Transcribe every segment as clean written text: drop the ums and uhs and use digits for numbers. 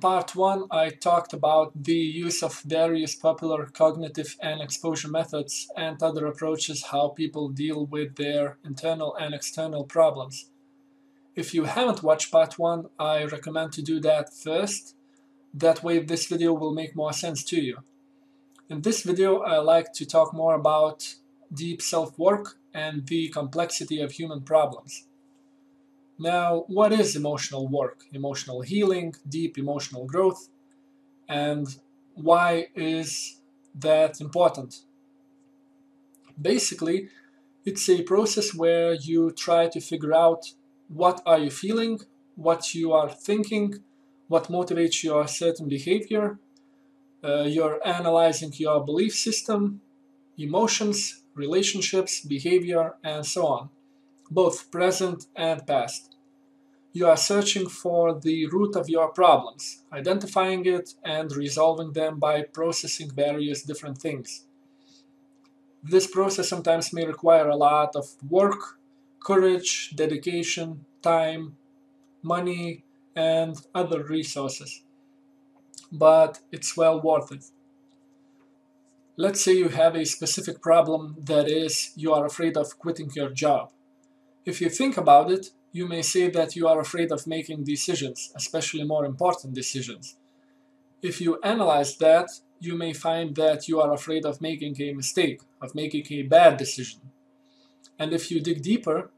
part 1, I talked about the use of various popular cognitive and exposure methods and other approaches how people deal with their internal and external problems. If you haven't watched part 1, I recommend to do that first. That way this video will make more sense to you. In this video, I like to talk more about deep self-work and the complexity of human problems. Now, what is emotional work, emotional healing, deep emotional growth, and why is that important? Basically, it's a process where you try to figure out what are you feeling, what you are thinking, what motivates your certain behavior. You're analyzing your belief system, emotions, relationships, behavior, and so on, both present and past. You are searching for the root of your problems, identifying it and resolving them by processing various different things. This process sometimes may require a lot of work, courage, dedication, time, money, and other resources, but it's well worth it. Let's say you have a specific problem, that is, you are afraid of quitting your job. If you think about it, you may say that you are afraid of making decisions, especially more important decisions. If you analyze that, you may find that you are afraid of making a mistake, of making a bad decision. And if you dig deeper,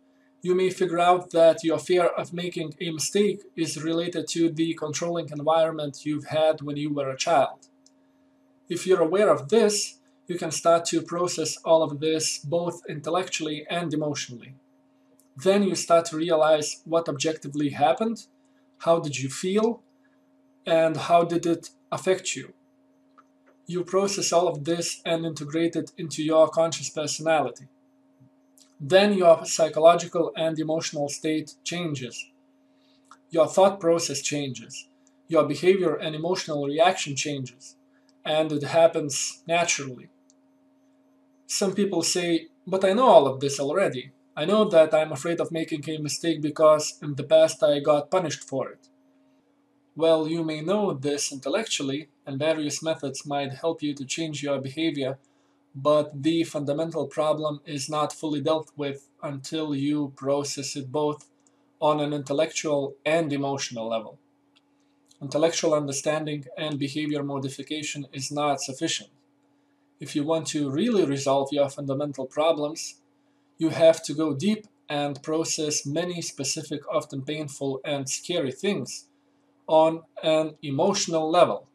you may figure out that your fear of making a mistake is related to the controlling environment you've had when you were a child. If you're aware of this, you can start to process all of this both intellectually and emotionally. Then you start to realize what objectively happened, how did you feel, and how did it affect you. You process all of this and integrate it into your conscious personality. Then your psychological and emotional state changes. Your thought process changes. Your behavior and emotional reaction changes. And it happens naturally. Some people say, but I know all of this already. I know that I'm afraid of making a mistake because in the past I got punished for it. Well, you may know this intellectually, and various methods might help you to change your behavior, but the fundamental problem is not fully dealt with until you process it both on an intellectual and emotional level. Intellectual understanding and behavior modification is not sufficient. If you want to really resolve your fundamental problems, you have to go deep and process many specific, often painful and scary things on an emotional level.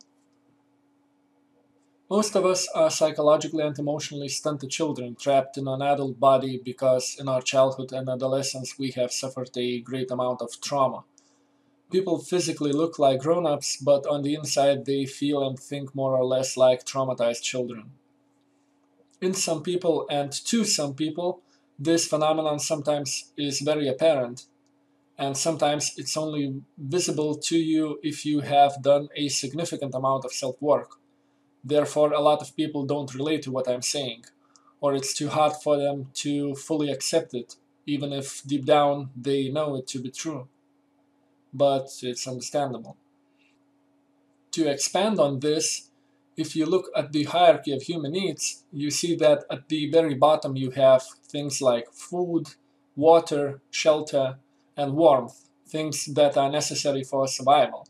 Most of us are psychologically and emotionally stunted children trapped in an adult body because in our childhood and adolescence we have suffered a great amount of trauma. People physically look like grown-ups, but on the inside they feel and think more or less like traumatized children. In some people and to some people, this phenomenon sometimes is very apparent, and sometimes it's only visible to you if you have done a significant amount of self-work. Therefore, a lot of people don't relate to what I'm saying, or it's too hard for them to fully accept it, even if deep down they know it to be true. But it's understandable. To expand on this, if you look at the hierarchy of human needs, you see that at the very bottom you have things like food, water, shelter, and warmth, things that are necessary for survival.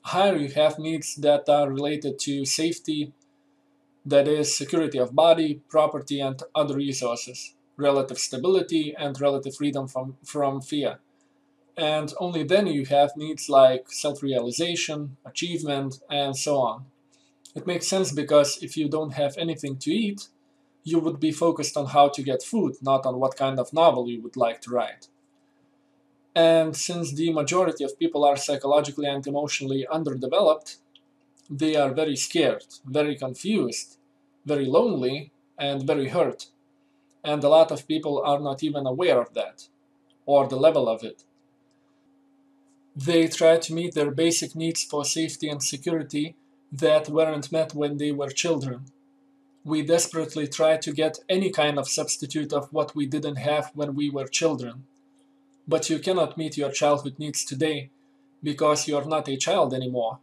Higher you have needs that are related to safety, that is, security of body, property, and other resources, relative stability, and relative freedom from fear. And only then you have needs like self-realization, achievement, and so on. It makes sense because if you don't have anything to eat, you would be focused on how to get food, not on what kind of novel you would like to write. And since the majority of people are psychologically and emotionally underdeveloped, they are very scared, very confused, very lonely, and very hurt. And a lot of people are not even aware of that, or the level of it. They try to meet their basic needs for safety and security that weren't met when they were children. We desperately try to get any kind of substitute of what we didn't have when we were children. But you cannot meet your childhood needs today because you're not a child anymore.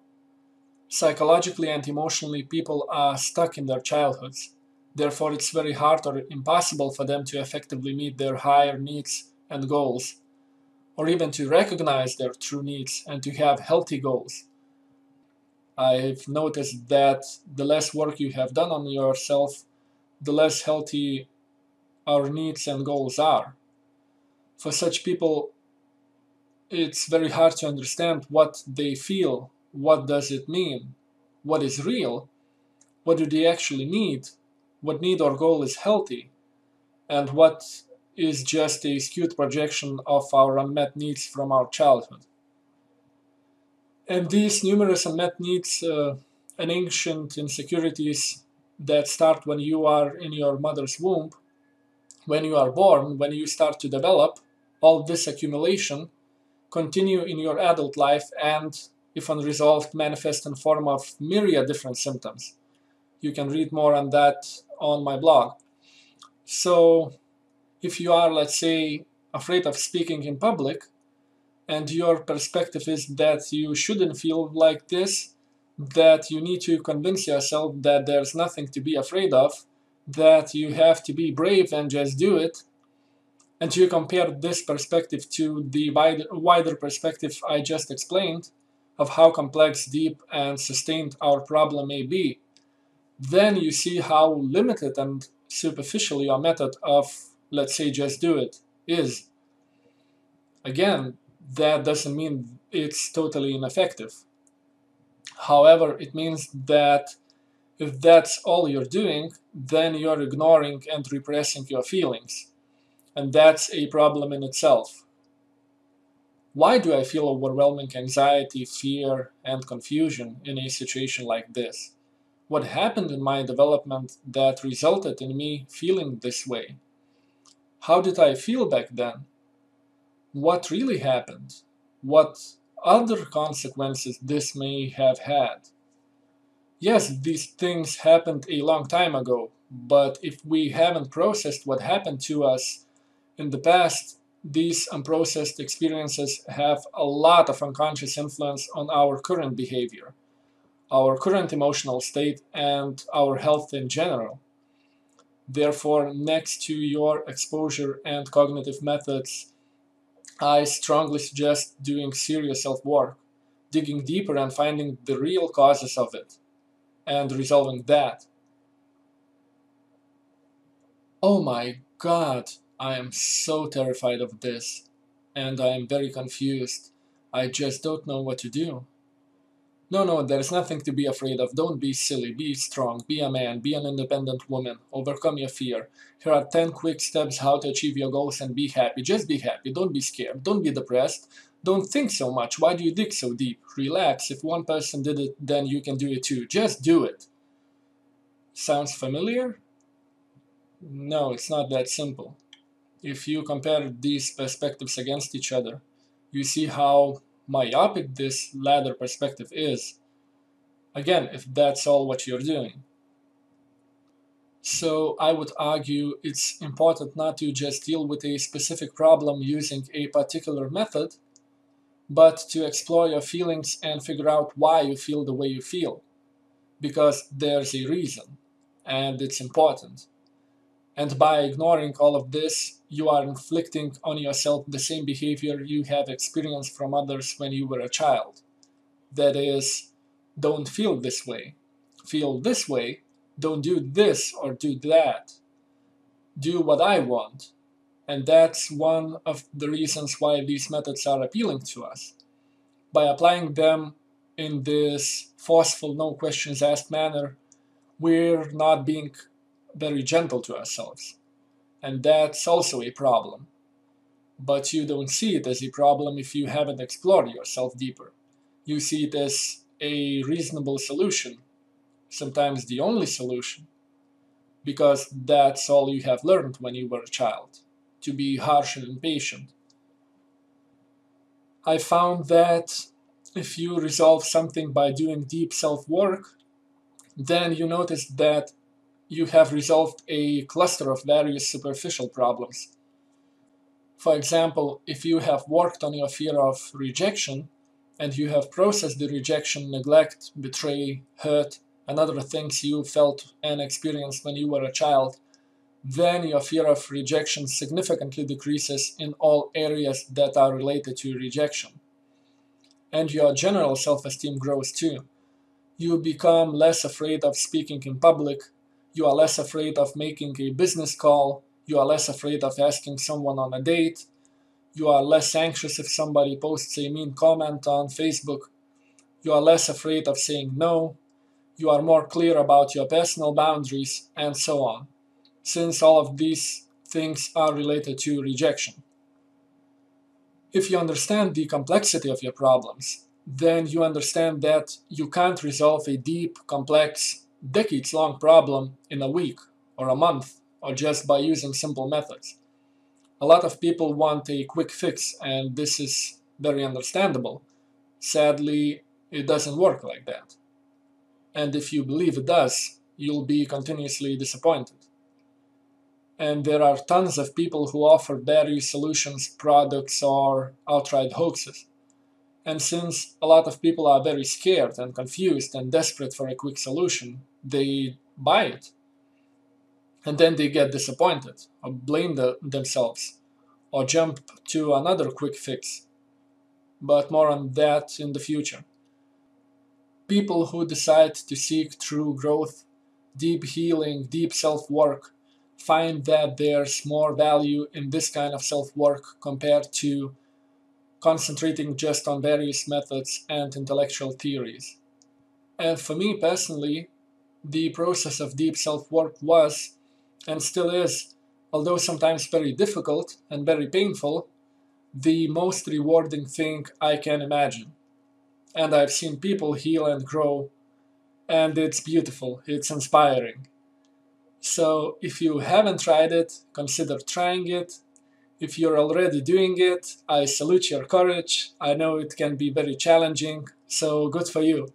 Psychologically and emotionally, people are stuck in their childhoods. Therefore, it's very hard or impossible for them to effectively meet their higher needs and goals, or even to recognize their true needs and to have healthy goals. I've noticed that the less work you have done on yourself, the less healthy our needs and goals are. For such people, it's very hard to understand what they feel, what does it mean, what is real, what do they actually need, what need or goal is healthy, and what is just a skewed projection of our unmet needs from our childhood. And these numerous unmet needs and ancient insecurities that start when you are in your mother's womb, when you are born, when you start to develop, all this accumulation continue in your adult life and, if unresolved, manifest in form of myriad different symptoms. You can read more on that on my blog. So, if you are, let's say, afraid of speaking in public, and your perspective is that you shouldn't feel like this, that you need to convince yourself that there's nothing to be afraid of, that you have to be brave and just do it, and you compare this perspective to the wider perspective I just explained of how complex, deep, and sustained our problem may be, then you see how limited and superficial your method of, let's say, just do it is. Again, that doesn't mean it's totally ineffective. However, it means that if that's all you're doing, then you're ignoring and repressing your feelings. And that's a problem in itself. Why do I feel overwhelming anxiety, fear, and confusion in a situation like this? What happened in my development that resulted in me feeling this way? How did I feel back then? What really happened? What other consequences this may have had? Yes, these things happened a long time ago, but if we haven't processed what happened to us in the past, these unprocessed experiences have a lot of unconscious influence on our current behavior, our current emotional state, and our health in general. Therefore, next to your exposure and cognitive methods, I strongly suggest doing serious self work, digging deeper and finding the real causes of it, and resolving that. Oh my god, I am so terrified of this, and I am very confused. I just don't know what to do. No, there's nothing to be afraid of. Don't be silly, be strong, be a man, be an independent woman, overcome your fear. Here are 10 quick steps how to achieve your goals and be happy. Just be happy, don't be scared, don't be depressed, don't think so much. Why do you dig so deep? Relax, if one person did it, then you can do it too. Just do it. Sounds familiar? No, it's not that simple. If you compare these perspectives against each other, you see how myopic this latter perspective is. Again, if that's all what you're doing. So I would argue it's important not to just deal with a specific problem using a particular method, but to explore your feelings and figure out why you feel the way you feel. Because there's a reason, and it's important. And by ignoring all of this, you are inflicting on yourself the same behavior you have experienced from others when you were a child. That is, don't feel this way. Feel this way, don't do this or do that. Do what I want. And that's one of the reasons why these methods are appealing to us. By applying them in this forceful, no questions asked manner, we're not being very gentle to ourselves. And that's also a problem. But you don't see it as a problem if you haven't explored yourself deeper. You see it as a reasonable solution, sometimes the only solution, because that's all you have learned when you were a child, to be harsh and impatient. I found that if you resolve something by doing deep self-work, then you notice that you have resolved a cluster of various superficial problems. For example, if you have worked on your fear of rejection, and you have processed the rejection, neglect, betray, hurt, and other things you felt and experienced when you were a child, then your fear of rejection significantly decreases in all areas that are related to rejection. And your general self-esteem grows too. You become less afraid of speaking in public, you are less afraid of making a business call, you are less afraid of asking someone on a date, you are less anxious if somebody posts a mean comment on Facebook, you are less afraid of saying no, you are more clear about your personal boundaries, and so on, since all of these things are related to rejection. If you understand the complexity of your problems, then you understand that you can't resolve a deep, complex, decades-long problem in a week or a month or just by using simple methods. A lot of people want a quick fix, and this is very understandable. Sadly, it doesn't work like that. And if you believe it does, you'll be continuously disappointed. And there are tons of people who offer battery solutions, products, or outright hoaxes. And since a lot of people are very scared and confused and desperate for a quick solution, they buy it. And then they get disappointed, or blame themselves, or jump to another quick fix. But more on that in the future. People who decide to seek true growth, deep healing, deep self-work, find that there's more value in this kind of self-work compared to concentrating just on various methods and intellectual theories. And for me personally, the process of deep self-work was, and still is, although sometimes very difficult and very painful, the most rewarding thing I can imagine. And I've seen people heal and grow, and it's beautiful, it's inspiring. So if you haven't tried it, consider trying it. If you're already doing it, I salute your courage. I know it can be very challenging, so good for you.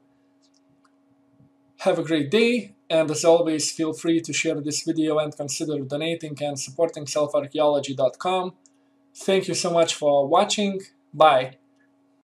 Have a great day, and as always, feel free to share this video and consider donating and supporting selfarcheology.com. Thank you so much for watching. Bye.